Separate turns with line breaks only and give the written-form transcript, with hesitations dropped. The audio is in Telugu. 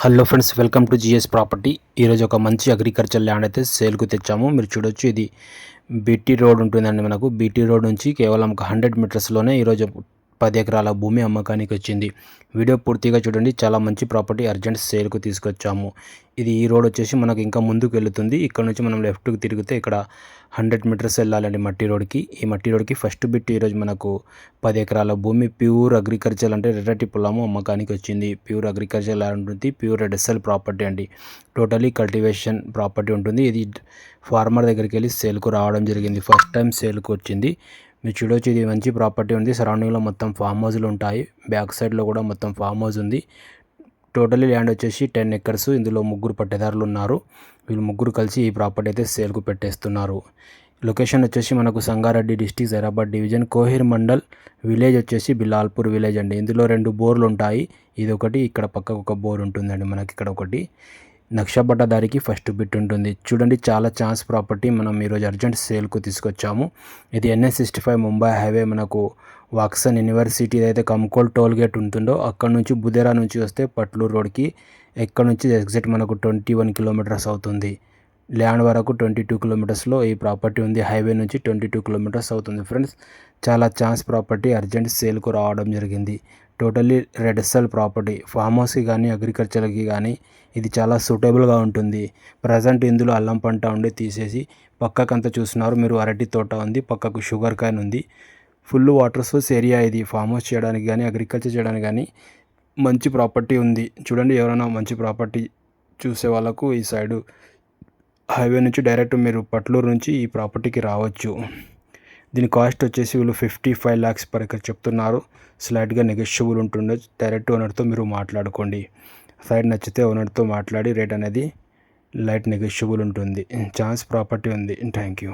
Hello friends, welcome to GS property. ఈరోజు ఒక మంచి అగ్రికల్చర్ ల్యాండ్ అయితే సేల్కు తెచ్చాము. మీరు చూడొచ్చు, ఇది బీటీ రోడ్ ఉంటుందండి. మనకు బీటీ రోడ్ నుంచి కేవలం ఒక 100 మీటర్స్లోనే ఈరోజు 10 ఎకరాల భూమి అమ్మకానికి వచ్చింది. వీడియో పూర్తిగా చూడండి. చాలా మంచి ప్రాపర్టీ అర్జెంట్ సేల్కు తీసుకొచ్చాము. ఇది ఈ రోడ్ వచ్చేసి మనకు ఇంకా ముందుకు వెళుతుంది. ఇక్కడ నుంచి మనం లెఫ్ట్కి తిరిగితే ఇక్కడ 100 మీటర్స్ వెళ్ళాలండి మట్టి రోడ్కి. ఈ మట్టి రోడ్కి ఫస్ట్ బిట్ ఈరోజు మనకు 10 ఎకరాల భూమి ప్యూర్ అగ్రికల్చర్ అంటే రెడ్డి పొలము అమ్మకానికి వచ్చింది. ప్యూర్ అగ్రికల్చర్ ల్యాండ్ ఉంటుంది. ప్యూర్ రెడ్ ఎస్ఎల్ ప్రాపర్టీ అండి. టోటలీ కల్టివేషన్ ప్రాపర్టీ ఉంటుంది. ఇది ఫార్మర్ దగ్గరికి వెళ్ళి సేల్కు రావడం జరిగింది. ఫస్ట్ టైం సేల్కు వచ్చింది. మీరు చూడవచ్చు, ఇది మంచి ప్రాపర్టీ ఉంది. సరౌండింగ్లో మొత్తం ఫామ్ హౌస్లు ఉంటాయి. బ్యాక్ సైడ్లో కూడా మొత్తం ఫామ్ హౌస్ ఉంది. టోటలీ ల్యాండ్ వచ్చేసి 10 ఎకర్స్. ఇందులో 3 పట్టేదారులు ఉన్నారు. వీళ్ళు 3 కలిసి ఈ ప్రాపర్టీ అయితే సేల్కు పెట్టేస్తున్నారు. లొకేషన్ వచ్చేసి మనకు Sangareddy district, Zaheerabad division, Kohir mandal. Village వచ్చేసి బిలాల్పూర్ విలేజ్ అండి. ఇందులో 2 బోర్లు ఉంటాయి. ఇది ఒకటి, ఇక్కడ పక్కకు ఒక బోర్ ఉంటుందండి. మనకి ఇక్కడ ఒకటి నక్షబట్టదారికి ఫస్ట్ బిట్ ఉంటుంది. చూడండి, చాలా ఛాన్స్ ప్రాపర్టీ మనం ఈరోజు అర్జెంట్ సేల్కు తీసుకొచ్చాము. ఇది NH65 ముంబై హైవే. మనకు వాక్సన్ యూనివర్సిటీ ఏదైతే కమ్కోల్ టోల్ గేట్ ఉంటుందో అక్కడ నుంచి బుదేరా నుంచి వస్తే పట్లూరు రోడ్కి ఎక్కడ నుంచి ఎగ్జాక్ట్ మనకు 21 కిలోమీటర్స్ అవుతుంది. ల్యాండ్ వరకు 22 కిలోమీటర్స్లో ఈ ప్రాపర్టీ ఉంది. హైవే నుంచి 22 కిలోమీటర్స్ అవుతుంది. ఫ్రెండ్స్, చాలా ఛాన్స్ ప్రాపర్టీ అర్జెంట్ సేల్కు రావడం జరిగింది. Totally red SL property. Farm హౌస్కి కానీ అగ్రికల్చర్కి కానీ ఇది చాలా సూటబుల్గా ఉంటుంది. ప్రజెంట్ ఇందులో అల్లం పంట ఉండి తీసేసి పక్కకంతా చూస్తున్నారు మీరు. అరటి తోట ఉంది, పక్కకు షుగర్ కాన్ ఉంది. Full water source area. ఇది ఫామ్ హౌస్ చేయడానికి కానీ అగ్రికల్చర్ చేయడానికి కానీ మంచి ప్రాపర్టీ ఉంది. చూడండి, ఎవరైనా మంచి ప్రాపర్టీ చూసే వాళ్ళకు ఈ సైడు హైవే నుంచి డైరెక్ట్ మీరు పట్లూరు నుంచి ఈ ప్రాపర్టీకి రావచ్చు. దీని కాస్ట్ వచ్చేసి వీళ్ళు 55 lakhs పర్ ఎకర్ చెప్తున్నారు. స్లైట్గా నెగోషియబుల్ ఉంటుండే. డైరెక్ట్ ఓనర్తో మీరు మాట్లాడుకోండి. సైడ్ నచ్చితే ఓనర్తో మాట్లాడి రేట్ అనేది లైట్ నెగోషియబుల్ ఉంటుంది. ఛాన్స్ ప్రాపర్టీ ఉంది. Thank you.